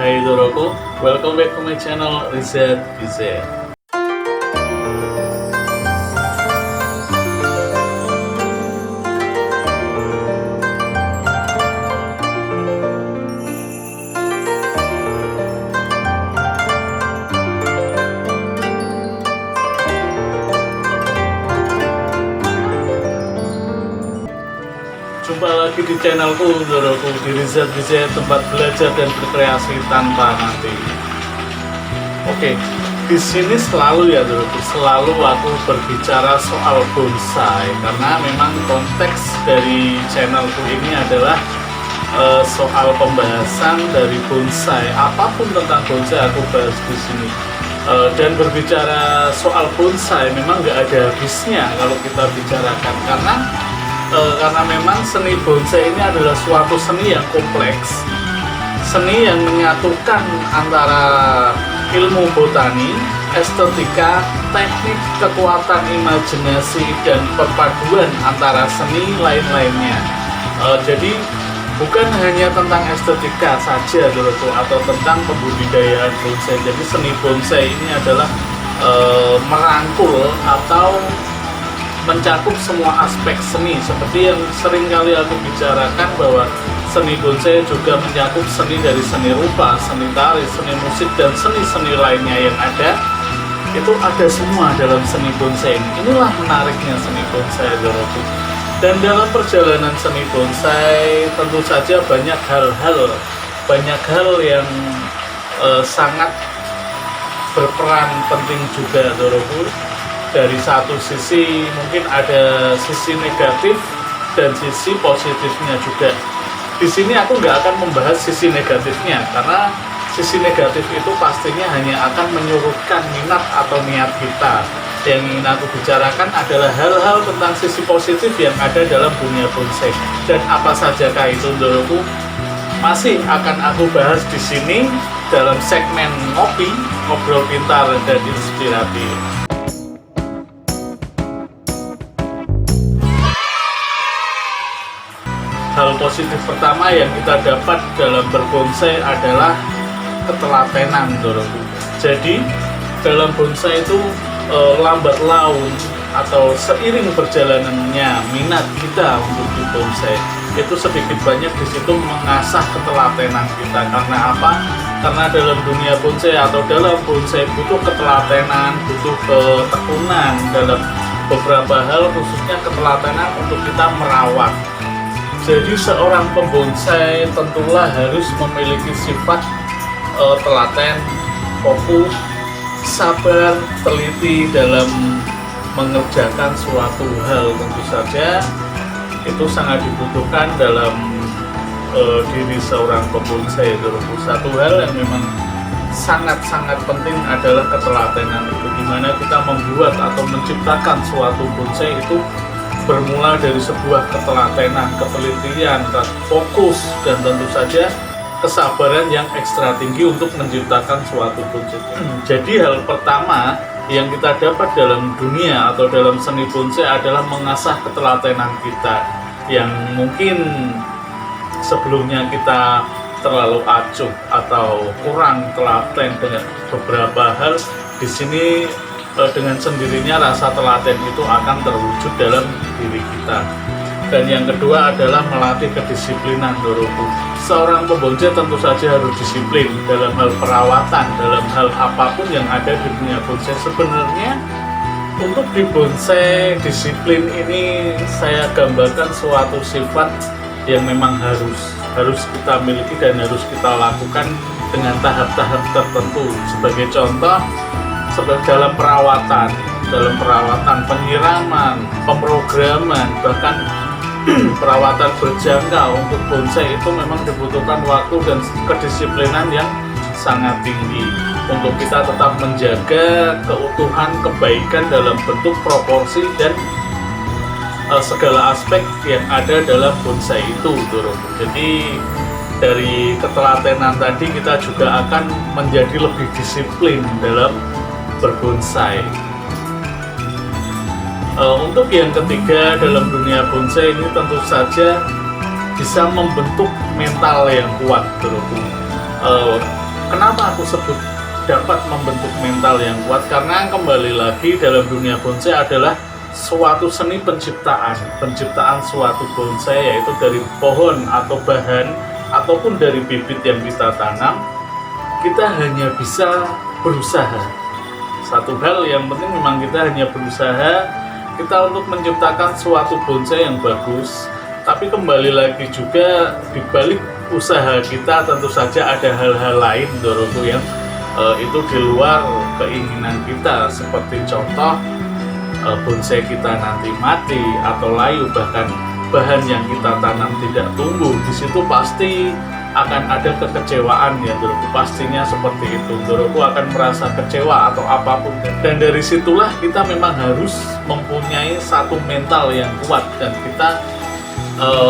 Hai Doroku, welcome back to my channel Rizat BZ. Jumpa lagi di channelku Doroku, di Rizat BZ, tempat belajar dan berkreasi tanpa nanti. Oke, di sini selalu ya Doroku, selalu aku berbicara soal bonsai karena memang konteks dari channelku ini adalah soal pembahasan dari bonsai. Apapun tentang bonsai aku bahas di sini. Dan berbicara soal bonsai memang nggak ada habisnya kalau kita bicarakan karena memang seni bonsai ini adalah suatu seni yang kompleks, seni yang menyatukan antara ilmu botani, estetika, teknik, kekuatan imajinasi, dan perpaduan antara seni lain-lainnya. Jadi bukan hanya tentang estetika saja Doroku, atau tentang pembudidayaan bonsai. Jadi seni bonsai ini adalah merangkul atau mencakup semua aspek seni, seperti yang sering kali aku bicarakan bahwa seni bonsai juga mencakup seni dari seni rupa, seni tari, seni musik, dan seni-seni lainnya yang ada. Itu ada semua dalam seni bonsai ini. Inilah menariknya seni bonsai Doroku. Dan dalam perjalanan seni bonsai tentu saja banyak hal yang sangat berperan penting juga Doroku. Dari satu sisi mungkin ada sisi negatif dan sisi positifnya juga. Di sini aku nggak akan membahas sisi negatifnya karena sisi negatif itu pastinya hanya akan menyurutkan minat atau niat kita. Yang ingin aku bicarakan adalah hal-hal tentang sisi positif yang ada dalam dunia bonsai. Dan apa sajakah itu Doroku? Masih akan aku bahas di sini dalam segmen ngopi, ngobrol pintar dan inspiratif. Hal positif pertama yang kita dapat dalam berbonsai adalah ketelatenan Doroku. Jadi dalam bonsai itu lambat laun atau seiring perjalanannya minat kita untuk di bonsai itu sedikit banyak di situ mengasah ketelatenan kita. Karena apa? Karena dalam dunia bonsai atau dalam bonsai butuh ketelatenan, butuh ketekunan dalam beberapa hal, khususnya ketelatenan untuk kita merawat. Jadi seorang pembonsai tentulah harus memiliki sifat telaten, fokus, sabar, teliti dalam mengerjakan suatu hal. Tentu saja itu sangat dibutuhkan dalam diri seorang pembonsai. Satu hal yang memang sangat-sangat penting adalah ketelatenan itu, dimana kita membuat atau menciptakan suatu bonsai itu bermula dari sebuah ketelatenan, ketelitian, fokus, dan tentu saja kesabaran yang ekstra tinggi untuk menciptakan suatu bonsai. Jadi hal pertama yang kita dapat dalam dunia atau dalam seni bonsai adalah mengasah ketelatenan kita yang mungkin sebelumnya kita terlalu acuh atau kurang telaten dengan beberapa hal. Di sini dengan sendirinya rasa telaten itu akan terwujud dalam diri kita. Dan yang kedua adalah melatih kedisiplinan Doroku. Seorang pembonsai tentu saja harus disiplin dalam hal perawatan, dalam hal apapun yang ada di dunia bonsai. Sebenarnya untuk di bonsai disiplin ini saya gambarkan suatu sifat yang memang harus kita miliki dan harus kita lakukan dengan tahap-tahap tertentu. Sebagai contoh, dalam perawatan penyiraman, pemrograman, bahkan perawatan berjangka untuk bonsai itu memang dibutuhkan waktu dan kedisiplinan yang sangat tinggi untuk kita tetap menjaga keutuhan, kebaikan dalam bentuk proporsi dan segala aspek yang ada dalam bonsai itu Doroku. Jadi dari ketelatenan tadi kita juga akan menjadi lebih disiplin dalam berbonsai. Untuk yang ketiga dalam dunia bonsai ini tentu saja bisa membentuk mental yang kuat Doroku. Kenapa aku sebut dapat membentuk mental yang kuat? Karena kembali lagi dalam dunia bonsai adalah suatu seni penciptaan suatu bonsai, yaitu dari pohon atau bahan ataupun dari bibit yang kita tanam. Kita hanya bisa berusaha. Satu hal yang penting memang kita hanya berusaha kita untuk menciptakan suatu bonsai yang bagus. Tapi kembali lagi juga di balik usaha kita tentu saja ada hal-hal lain Doroku yang itu di luar keinginan kita, seperti contoh bonsai kita nanti mati atau layu, bahkan bahan yang kita tanam tidak tumbuh. Di situ pasti akan ada kekecewaan ya Doroku, pastinya seperti itu. Doroku akan merasa kecewa atau apapun, dan dari situlah kita memang harus mempunyai satu mental yang kuat, dan kita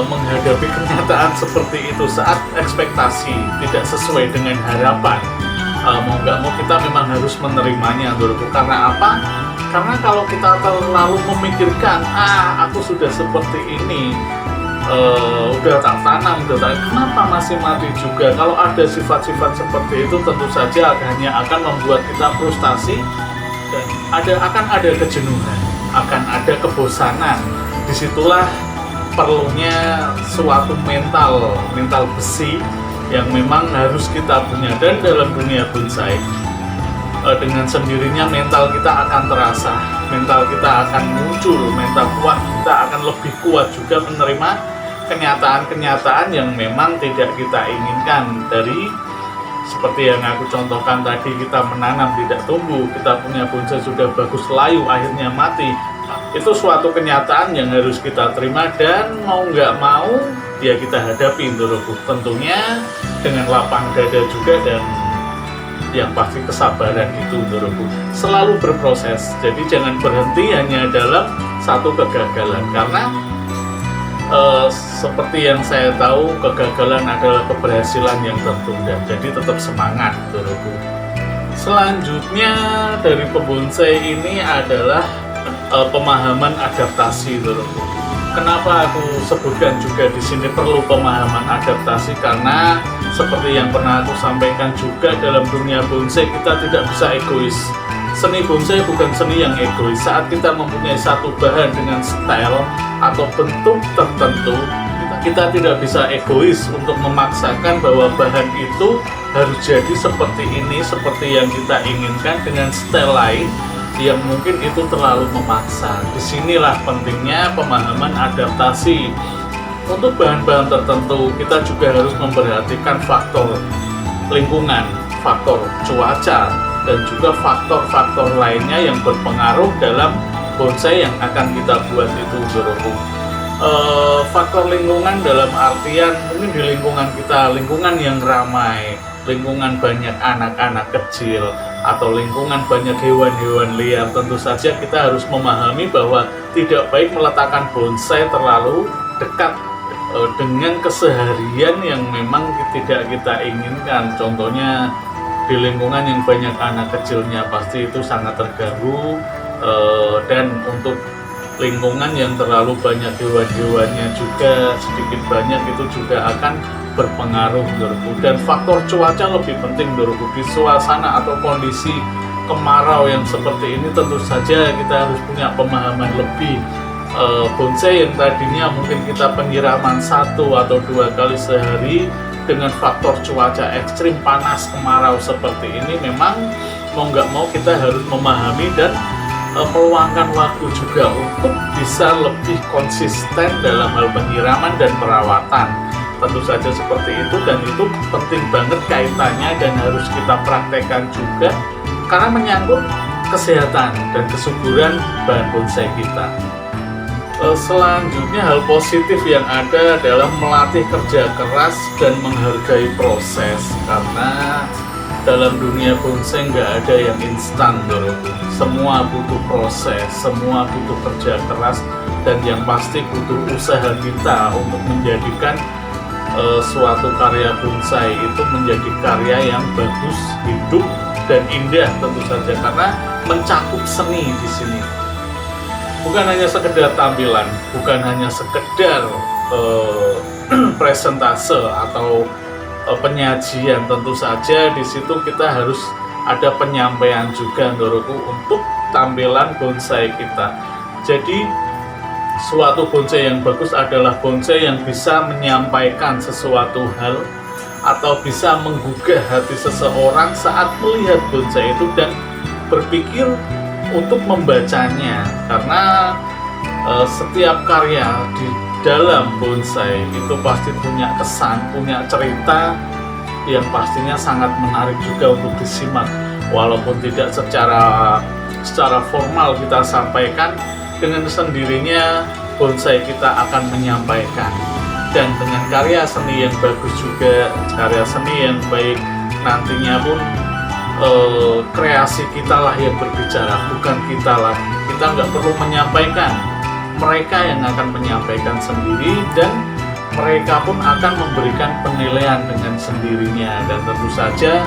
menghadapi kenyataan seperti itu saat ekspektasi tidak sesuai dengan harapan. Mau nggak mau kita memang harus menerimanya Doroku. Karena apa? Karena kalau kita terlalu memikirkan aku sudah seperti ini, udah tak tanam, kenapa masih mati juga? Kalau ada sifat-sifat seperti itu tentu saja hanya akan membuat kita frustasi, dan akan ada kejenuhan, akan ada kebosanan. Disitulah perlunya suatu mental besi yang memang harus kita punya. Dan dalam dunia bonsai, dengan sendirinya mental kita akan terasa, mental kita akan muncul, mental kuat kita akan lebih kuat juga menerima kenyataan-kenyataan yang memang tidak kita inginkan. Dari seperti yang aku contohkan tadi, kita menanam tidak tumbuh, kita punya bonsai sudah bagus layu akhirnya mati. Itu suatu kenyataan yang harus kita terima, dan mau nggak mau ya kita hadapi Doroku. Tentunya dengan lapang dada juga, dan yang pasti kesabaran itu Doroku. Selalu berproses, jadi jangan berhenti hanya dalam satu kegagalan. Karena seperti yang saya tahu, kegagalan adalah keberhasilan yang tertunda. Jadi tetap semangat Doroku. Selanjutnya dari pembonsai ini adalah pemahaman adaptasi Doroku. Kenapa aku sebutkan juga di sini perlu pemahaman adaptasi? Karena seperti yang pernah aku sampaikan juga, dalam dunia bonsai kita tidak bisa egois. Seni bonsai bukan seni yang egois. Saat kita mempunyai satu bahan dengan style atau bentuk tertentu, kita tidak bisa egois untuk memaksakan bahwa bahan itu harus jadi seperti ini, seperti yang kita inginkan dengan style lain yang mungkin itu terlalu memaksa. Disinilah pentingnya pemahaman adaptasi. Untuk bahan-bahan tertentu kita juga harus memperhatikan faktor lingkungan, faktor cuaca, dan juga faktor-faktor lainnya yang berpengaruh dalam bonsai yang akan kita buat itu Doroku. Faktor lingkungan dalam artian mungkin di lingkungan kita, lingkungan yang ramai, lingkungan banyak anak-anak kecil, atau lingkungan banyak hewan-hewan liar. Tentu saja kita harus memahami bahwa tidak baik meletakkan bonsai terlalu dekat dengan keseharian yang memang tidak kita inginkan. Contohnya di lingkungan yang banyak anak kecilnya pasti itu sangat terganggu, dan untuk lingkungan yang terlalu banyak hewan-hewannya juga sedikit banyak itu juga akan berpengaruh Doroku. Dan faktor cuaca lebih penting Doroku. Di suasana atau kondisi kemarau yang seperti ini tentu saja kita harus punya pemahaman lebih. Bonsai yang tadinya mungkin kita penyiraman 1 atau 2 kali sehari, dengan faktor cuaca ekstrim panas kemarau seperti ini, memang mau nggak mau kita harus memahami dan meluangkan waktu juga untuk bisa lebih konsisten dalam hal penyiraman dan perawatan. Tentu saja seperti itu, dan itu penting banget kaitannya dan harus kita praktekkan juga karena menyangkut kesehatan dan kesuburan bahan bonsai kita. Selanjutnya hal positif yang ada dalam melatih kerja keras dan menghargai proses, karena dalam dunia bonsai nggak ada yang instan Doroku. Semua butuh proses, semua butuh kerja keras, dan yang pasti butuh usaha kita untuk menjadikan suatu karya bonsai itu menjadi karya yang bagus, hidup, dan indah tentu saja, karena mencakup seni di sini. Bukan hanya sekedar tampilan, bukan hanya sekedar presentase atau penyajian. Tentu saja di situ kita harus ada penyampaian juga Ndoroku untuk tampilan bonsai kita. Jadi suatu bonsai yang bagus adalah bonsai yang bisa menyampaikan sesuatu hal atau bisa menggugah hati seseorang saat melihat bonsai itu dan berpikir untuk membacanya, karena setiap karya di dalam bonsai itu pasti punya kesan, punya cerita yang pastinya sangat menarik juga untuk disimak. Walaupun tidak secara formal kita sampaikan, dengan sendirinya bonsai kita akan menyampaikan. Dan dengan karya seni yang bagus juga, karya seni yang baik, nantinya pun kreasi kita lah yang berbicara, bukan kita lagi. Kita nggak perlu menyampaikan, mereka yang akan menyampaikan sendiri, dan mereka pun akan memberikan penilaian dengan sendirinya. Dan tentu saja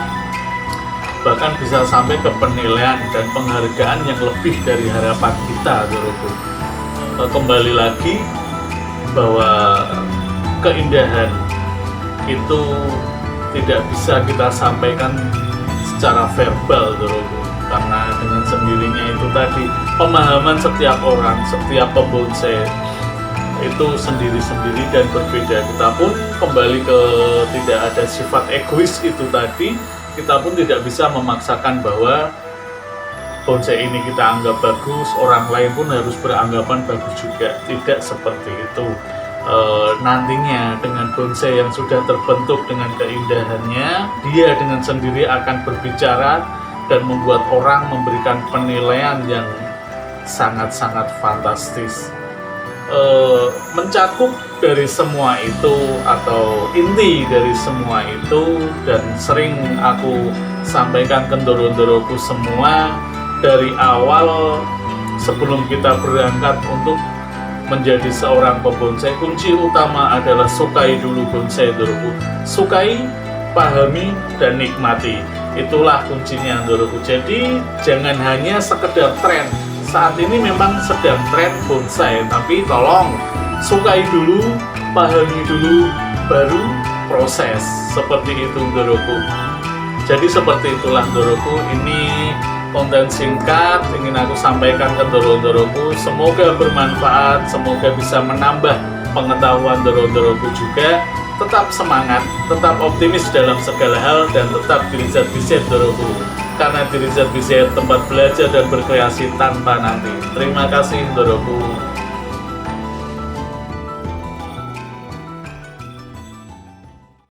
bahkan bisa sampai ke penilaian dan penghargaan yang lebih dari harapan kita, Ndoroku. Kembali lagi bahwa keindahan itu tidak bisa kita sampaikan secara verbal, Ndoroku, karena dengan sendirinya itu tadi pemahaman setiap orang, setiap pembonsai itu sendiri-sendiri dan berbeda. Kita pun kembali ke tidak ada sifat egois itu tadi. Kita pun tidak bisa memaksakan bahwa bonsai ini kita anggap bagus, orang lain pun harus beranggapan bagus juga. Tidak seperti itu. Nantinya dengan bonsai yang sudah terbentuk dengan keindahannya, dia dengan sendiri akan berbicara dan membuat orang memberikan penilaian yang sangat-sangat fantastis. Mencakup dari semua itu atau inti dari semua itu, dan sering aku sampaikan ke Ndoro-ndoroku semua dari awal sebelum kita berangkat untuk menjadi seorang pembonsai, kunci utama adalah sukai dulu bonsai, Ndoroku. Sukai, pahami, dan nikmati. Itulah kuncinya, Ndoroku. Jadi jangan hanya sekedar tren. Saat ini memang sedang tren bonsai, tapi tolong sukai dulu, pahami dulu, baru proses. Seperti itu, Ndoroku. Jadi seperti itulah, Ndoroku. Ini konten singkat ingin aku sampaikan ke Ndoro-ndoroku. Semoga bermanfaat, semoga bisa menambah pengetahuan Ndoro-ndoroku juga. Tetap semangat, tetap optimis dalam segala hal, dan tetap Dirijat Biseet, Ndoroku. Karena Dirijat Biseet tempat belajar dan berkreasi tanpa nanti. Terima kasih, Ndoroku.